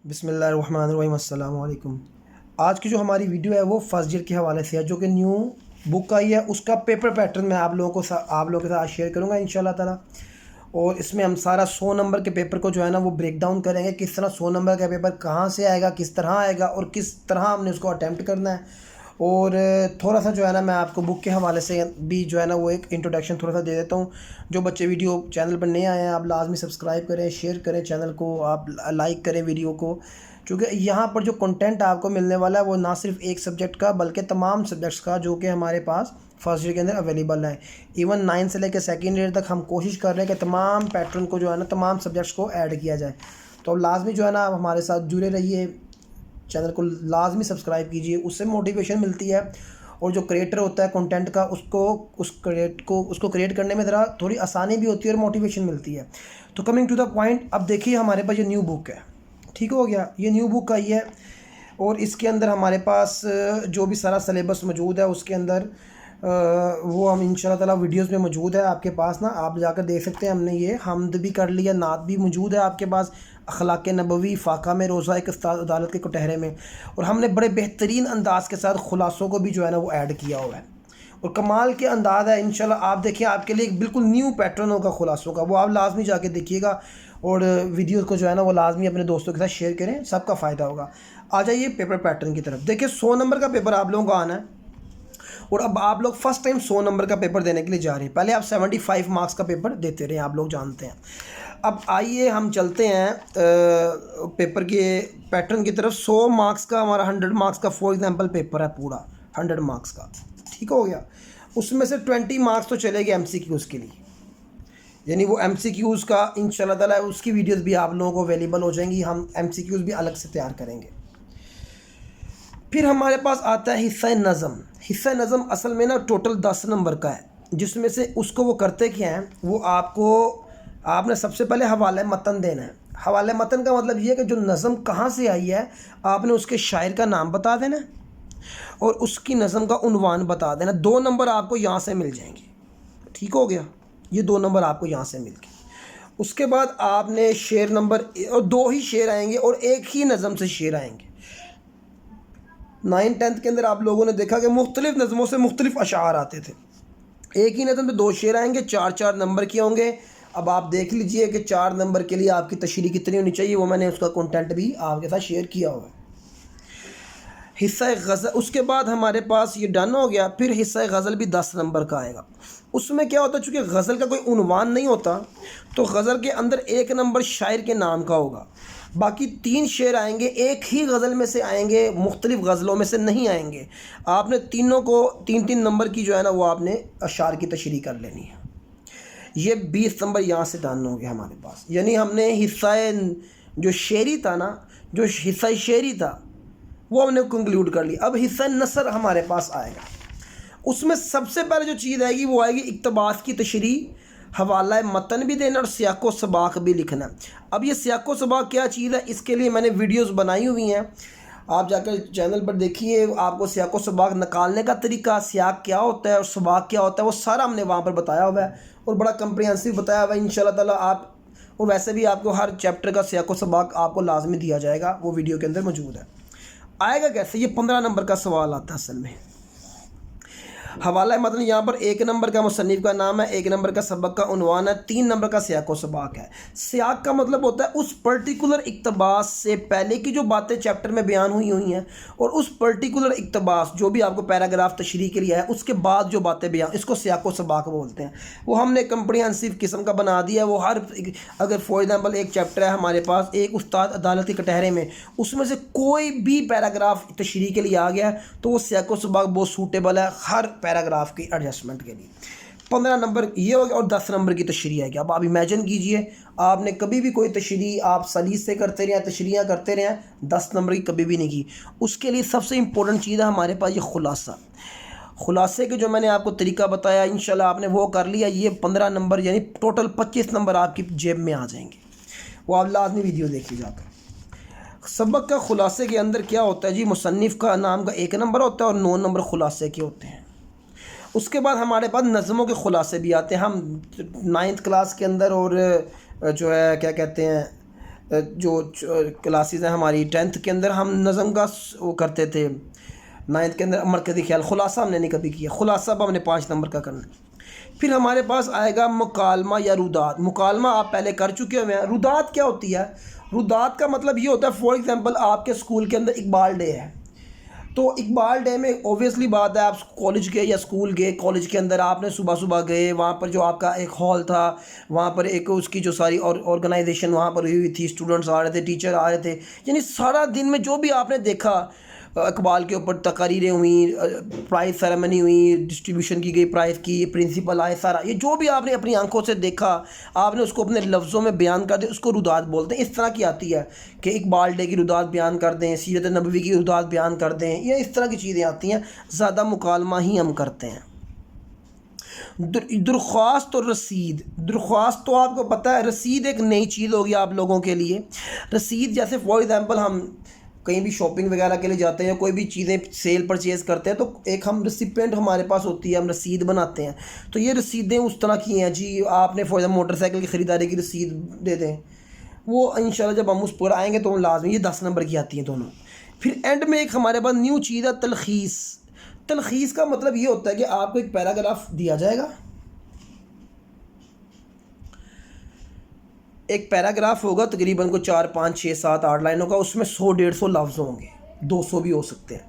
بسم اللہ الرحمن الرحیم۔ السلام علیکم۔ آج کی جو ہماری ویڈیو ہے وہ فرسٹ ایئر کے حوالے سے ہے، جو کہ نیو بک آئی ہے۔ اس کا پیپر پیٹرن میں آپ لوگوں کے ساتھ شیئر کروں گا انشاءاللہ تعالی، اور اس میں ہم سارا 100 نمبر کے پیپر کو جو ہے نا وہ بریک ڈاؤن کریں گے، کس طرح 100 نمبر کا پیپر کہاں سے آئے گا، کس طرح آئے گا، اور کس طرح ہم نے اس کو اٹیمپٹ کرنا ہے۔ اور تھوڑا سا جو ہے نا میں آپ کو بک کے حوالے سے بھی جو ہے نا وہ ایک انٹروڈکشن تھوڑا سا دے دیتا ہوں۔ جو بچے ویڈیو چینل پر نئے آئے ہیں، آپ لازمی سبسکرائب کریں، شیئر کریں چینل کو، آپ لائک کریں ویڈیو کو، کیونکہ یہاں پر جو کنٹینٹ آپ کو ملنے والا ہے وہ نہ صرف ایک سبجیکٹ کا بلکہ تمام سبجیکٹس کا جو کہ ہمارے پاس فرسٹ ایئر کے اندر اویلیبل ہے۔ ایون 9 سے لے کے سیکنڈ ایئر تک ہم کوشش کر رہے ہیں کہ تمام پیٹرن کو جو ہے نا تمام سبجیکٹس کو ایڈ کیا جائے۔ تو لازمی جو ہے نا آپ ہمارے ساتھ جڑے رہیے، چینل کو لازمی سبسکرائب کیجیے، اس سے موٹیویشن ملتی ہے، اور جو کریٹر ہوتا ہے کنٹینٹ کا اس کو کریٹ کرنے میں ذرا تھوڑی آسانی بھی ہوتی ہے اور موٹیویشن ملتی ہے۔ تو کمنگ ٹو دا پوائنٹ، اب دیکھیے ہمارے پاس یہ نیو بک ہے، ٹھیک ہو گیا، یہ نیو بک آئی ہے، اور اس کے اندر ہمارے پاس جو بھی سارا سلیبس موجود ہے اس کے اندر وہ ہم انشاءاللہ تعالی ویڈیوز میں موجود ہے آپ کے پاس نا، آپ جا کر دیکھ سکتے ہیں۔ ہم نے یہ حمد بھی کر لیا، نعت بھی موجود ہے آپ کے پاس، اخلاق نبوی، فاقہ میں روزہ ایک استاد عدالت کے کٹہرے میں، اور ہم نے بڑے بہترین انداز کے ساتھ خلاصوں کو بھی جو ہے نا وہ ایڈ کیا ہوا ہے، اور کمال کے انداز ہے انشاءاللہ۔ آپ دیکھیں، آپ کے لیے ایک بالکل نیو پیٹرن ہوگا خلاصوں کا، وہ آپ لازمی جا کے دیکھیے گا، اور ویڈیوز کو جو ہے نا وہ لازمی اپنے دوستوں کے ساتھ شیئر کریں، سب کا فائدہ ہوگا۔ آ جائیے پیپر پیٹرن کی طرف۔ دیکھیں 100 نمبر کا پیپر آپ لوگوں کو آنا ہے، اور اب آپ لوگ فرسٹ ٹائم 100 نمبر کا پیپر دینے کے لیے جا رہے ہیں۔ پہلے آپ 75 مارکس کا پیپر دیتے رہے ہیں، آپ لوگ جانتے ہیں۔ اب آئیے ہم چلتے ہیں پیپر کے پیٹرن کی طرف۔ 100 مارکس کا ہمارا 100 مارکس کا فور ایگزامپل پیپر ہے، پورا 100 مارکس کا، ٹھیک ہو گیا۔ اس میں سے 20 مارکس تو چلے گئے MCQs کے لیے، یعنی وہ MCQs کا انشاءاللہ تعالیٰ اس کی ویڈیوز بھی آپ لوگوں کو اویلیبل ہو جائیں گی، ہم MCQs بھی الگ سے تیار کریں گے۔ پھر ہمارے پاس آتا ہے حصہ نظم۔ حصہ نظم اصل میں نا ٹوٹل 10 نمبر کا ہے، جس میں سے اس کو وہ کرتے کیا ہیں، وہ آپ نے سب سے پہلے حوالہ متن دینا ہے۔ حوالہ متن کا مطلب یہ ہے کہ جو نظم کہاں سے آئی ہے، آپ نے اس کے شاعر کا نام بتا دینا ہے، اور اس کی نظم کا عنوان بتا دینا۔ 2 نمبر آپ کو یہاں سے مل جائیں گے، ٹھیک ہو گیا، یہ 2 نمبر آپ کو یہاں سے مل گئے۔ اس کے بعد آپ نے شعر نمبر، اور 2 ہی شعر آئیں گے اور ایک ہی نظم سے شعر آئیں گے۔ 9 10 کے اندر آپ لوگوں نے دیکھا کہ مختلف نظموں سے مختلف اشعار آتے تھے، ایک ہی نظم میں 2 شعر آئیں گے، 4 نمبر کے ہوں گے۔ اب آپ دیکھ لیجئے کہ 4 نمبر کے لیے آپ کی تشریح کتنی ہونی چاہیے، وہ میں نے اس کا کنٹینٹ بھی آپ کے ساتھ شیئر کیا ہوا ہے۔ حصہ غزل، اس کے بعد ہمارے پاس یہ ڈن ہو گیا۔ پھر حصہ غزل بھی 10 نمبر کا آئے گا۔ اس میں کیا ہوتا ہے، چونکہ غزل کا کوئی عنوان نہیں ہوتا، تو غزل کے اندر 1 نمبر شاعر کے نام کا ہوگا، باقی 3 شعر آئیں گے، ایک ہی غزل میں سے آئیں گے، مختلف غزلوں میں سے نہیں آئیں گے۔ آپ نے تینوں کو 3 نمبر کی جو ہے نا وہ آپ نے اشعار کی تشریح کر لینی ہے۔ یہ 20 نمبر یہاں سے ڈن ہو گیا ہمارے پاس، یعنی ہم نے حصہ جو شعری تھا نا، جو حصہ شعری تھا وہ ہم نے کنکلیوڈ کر لی۔ اب حصہ نثر ہمارے پاس آئے گا۔ اس میں سب سے پہلے جو چیز آئے گی وہ آئے گی اقتباس کی تشریح، حوالہ متن بھی دینا، اور سیاق و سباق بھی لکھنا۔ اب یہ سیاق و سباق کیا چیز ہے، اس کے لیے میں نے ویڈیوز بنائی ہوئی ہیں، آپ جا کر چینل پر دیکھیے، آپ کو سیاق و سباق نکالنے کا طریقہ، سیاق کیا ہوتا ہے اور سباق کیا ہوتا ہے، وہ سارا ہم نے وہاں پر بتایا ہوا ہے، اور بڑا کمپریہنسو بتایا ہوا ہے انشاءاللہ تعالیٰ۔ آپ، اور ویسے بھی آپ کو ہر چیپٹر کا سیاق و سباق آپ کو لازمی دیا جائے گا، وہ ویڈیو کے اندر موجود ہے۔ آئے گا کیسے، یہ 15 نمبر کا سوال آتا ہے اصل میں۔ حوالہ متن یہاں پر 1 نمبر کا مصنف کا نام ہے، 1 نمبر کا سبق کا عنوان ہے، 3 نمبر کا سیاق و سباق ہے۔ سیاق کا مطلب ہوتا ہے اس پرٹیکولر اقتباس سے پہلے کی جو باتیں چیپٹر میں بیان ہوئی ہیں، اور اس پرٹیکولر اقتباس جو بھی آپ کو پیراگراف تشریح کے لیے ہے، اس کے بعد جو باتیں بیان، اس کو سیاق و سباق بولتے ہیں۔ وہ ہم نے کمپریہنسو قسم کا بنا دیا ہے۔ وہ ہر، اگر فار ایگزامپل ایک چیپٹر ہے ہمارے پاس، ایک استاد عدالت کے کٹہرے میں، اس میں سے کوئی بھی پیراگراف تشریح کے لیے آ گیا ہے تو وہ سیاق و سباق بہت سوٹیبل ہے ہر پیراگراف کی ایڈجسٹمنٹ کے لیے۔ 15 نمبر یہ ہو گیا، اور 10 نمبر کی تشریح ہے۔ کہ اب آپ امیجن کیجئے، آپ نے کبھی بھی کوئی تشریح آپ سلیس سے کرتے رہے ہیں، تشریحیں کرتے رہے ہیں، 10 نمبر کی کبھی بھی نہیں کی۔ اس کے لیے سب سے امپورٹنٹ چیز ہے ہمارے پاس یہ خلاصہ۔ خلاصے کے جو میں نے آپ کو طریقہ بتایا، انشاءاللہ آپ نے وہ کر لیا، یہ 15 نمبر یعنی ٹوٹل 25 نمبر آپ کی جیب میں آ جائیں گے۔ وہ آپ لازمی ویڈیو دیکھ جا کر۔ سبق کا خلاصے کے اندر کیا ہوتا ہے جی، مصنف کا نام کا 1 نمبر ہوتا ہے، اور 9 نمبر خلاصے کے ہوتے ہیں۔ اس کے بعد ہمارے پاس نظموں کے خلاصے بھی آتے ہیں۔ ہم 9th کلاس کے اندر، اور جو ہے کیا کہتے ہیں، جو کلاسز ہیں ہماری 10th کے اندر ہم نظم کا وہ کرتے تھے، 9th کے اندر مرکزی خیال، خلاصہ ہم نے نہیں کبھی کیا، خلاصہ اب ہم نے 5 نمبر کا کرنا ہے۔ پھر ہمارے پاس آئے گا مکالمہ یا رودات۔ مکالمہ آپ پہلے کر چکے ہوئے ہیں۔ رودات کیا ہوتی ہے؟ رودات کا مطلب یہ ہوتا ہے، فار ایگزامپل آپ کے اسکول کے اندر اقبال ڈے ہے، تو اقبال ڈے میں اوبیسلی بات ہے آپ کالج گئے یا اسکول گئے، کالج کے اندر آپ نے صبح صبح گئے، وہاں پر جو آپ کا ایک ہال تھا، وہاں پر ایک اس کی جو ساری آرگنائزیشن وہاں پر ہوئی تھی، اسٹوڈنٹس آ رہے تھے، ٹیچر آ رہے تھے، یعنی سارا دن میں جو بھی آپ نے دیکھا، اقبال کے اوپر تقاریریں ہوئیں، پرائز سیریمنی ہوئی، ڈسٹریبیوشن کی گئی پرائز کی، پرنسپل آئے، سارا یہ جو بھی آپ نے اپنی آنکھوں سے دیکھا، آپ نے اس کو اپنے لفظوں میں بیان کر دیا، اس کو رودات بولتے ہیں۔ اس طرح کی آتی ہے کہ اقبال ڈے کی رودات بیان کر دیں، سیرت نبوی کی رودات بیان کر دیں، یا اس طرح کی چیزیں آتی ہیں، زیادہ مکالمہ ہی ہم کرتے ہیں۔ درخواست اور رسید۔ درخواست تو آپ کو پتہ ہے، رسید ایک نئی چیز ہوگی آپ لوگوں کے لیے۔ رسید جیسے فار ایگزامپل ہم کہیں بھی شاپنگ وغیرہ کے لیے جاتے ہیں، کوئی بھی چیزیں سیل پرچیز کرتے ہیں، تو ایک ہم ریسیپینٹ ہمارے پاس ہوتی ہے، ہم رسید بناتے ہیں۔ تو یہ رسیدیں اس طرح کی ہیں جی، آپ نے فار ایگزامپل موٹر سائیکل کی خریداری کی رسید دے دیں، وہ انشاءاللہ جب ہم اس پر آئیں گے تو لازمی یہ 10 نمبر کی آتی ہیں دونوں۔ پھر اینڈ میں ایک ہمارے پاس نیو چیز ہے، تلخیص۔ تلخیص کا مطلب یہ ہوتا ہے کہ آپ کو ایک پیراگراف دیا جائے گا، ایک پیراگراف ہوگا تقریباً کو 4 5 6 7 8 لائنوں کا، اس میں 100 150 لفظ ہوں گے، 200 بھی ہو سکتے ہیں۔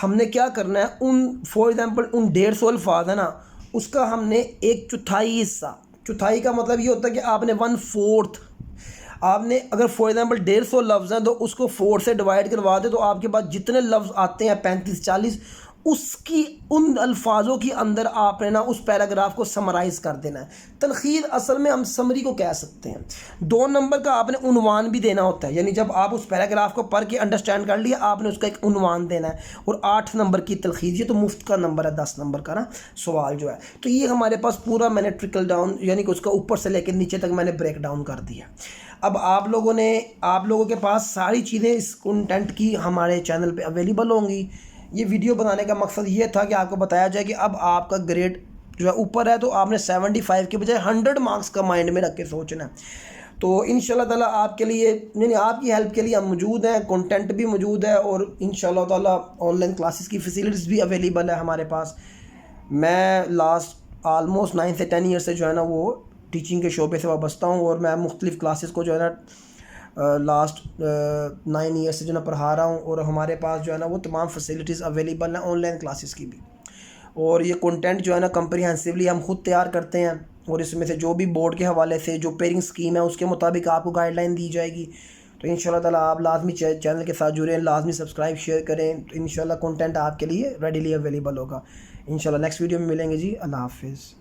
ہم نے کیا کرنا ہے، ان فار ایگزامپل ان 150 الفاظ ہے نا، اس کا ہم نے 1/4 حصہ، چوتھائی کا مطلب یہ ہوتا ہے کہ آپ نے 1/4، آپ نے اگر فار ایگزامپل 150 لفظ ہیں تو اس کو 4 سے ڈیوائڈ کروا دیں، تو آپ کے پاس جتنے لفظ آتے ہیں 35 40، اس کی ان الفاظوں کی اندر آپ نے نا اس پیراگراف کو سمرائز کر دینا ہے۔ تلخیص اصل میں ہم سمری کو کہہ سکتے ہیں۔ 2 نمبر کا آپ نے عنوان بھی دینا ہوتا ہے، یعنی جب آپ اس پیراگراف کو پڑھ کے انڈرسٹینڈ کر لیا، آپ نے اس کا ایک عنوان دینا ہے۔ اور 8 نمبر کی تلخیص، یہ تو مفت کا نمبر ہے 10 نمبر کا نا سوال جو ہے، تو یہ ہمارے پاس پورا میں نے ٹرکل ڈاؤن، یعنی کہ اس کا اوپر سے لے کے نیچے تک میں نے بریک ڈاؤن کر دیا۔ اب آپ لوگوں کے پاس ساری چیزیں اس کنٹینٹ کی ہمارے چینل پہ اویلیبل ہوں گی۔ یہ ویڈیو بنانے کا مقصد یہ تھا کہ آپ کو بتایا جائے کہ اب آپ کا گریڈ جو ہے اوپر ہے، تو آپ نے 75 کے بجائے 100 مارکس کا مائنڈ میں رکھ کے سوچنا ہے۔ تو انشاءاللہ تعالیٰ آپ کے لیے، یعنی آپ کی ہیلپ کے لیے ہم موجود ہیں، کنٹینٹ بھی موجود ہے، اور انشاءاللہ تعالیٰ آن لائن کلاسز کی فیسیلٹیز بھی اویلیبل ہے ہمارے پاس۔ میں لاسٹ آلموسٹ 9 سے 10 ایئر سے جو ہے نا وہ ٹیچنگ کے شعبے سے وابستہ ہوں، اور میں مختلف کلاسز کو جو ہے نا لاسٹ 9 ایئر سے جو ہے نا پڑھا رہا ہوں، اور ہمارے پاس جو ہے نا وہ تمام فیسلٹیز اویلیبل ہیں آن لائن کلاسز کی بھی۔ اور یہ کنٹینٹ جو ہے نا کمپریہنسولی ہم خود تیار کرتے ہیں، اور اس میں سے جو بھی بورڈ کے حوالے سے جو پیئرنگ اسکیم ہے اس کے مطابق آپ کو گائیڈ لائن دی جائے گی۔ تو انشاءاللہ تعالیٰ آپ لازمی چینل کے ساتھ جڑیں، لازمی سبسکرائب شیئر کریں، تو انشاءاللہ کنٹینٹ آپ کے لیے ریڈیلی اویلیبل ہوگا۔ انشاءاللہ نیکسٹ ویڈیو میں ملیں گے جی، اللہ حافظ۔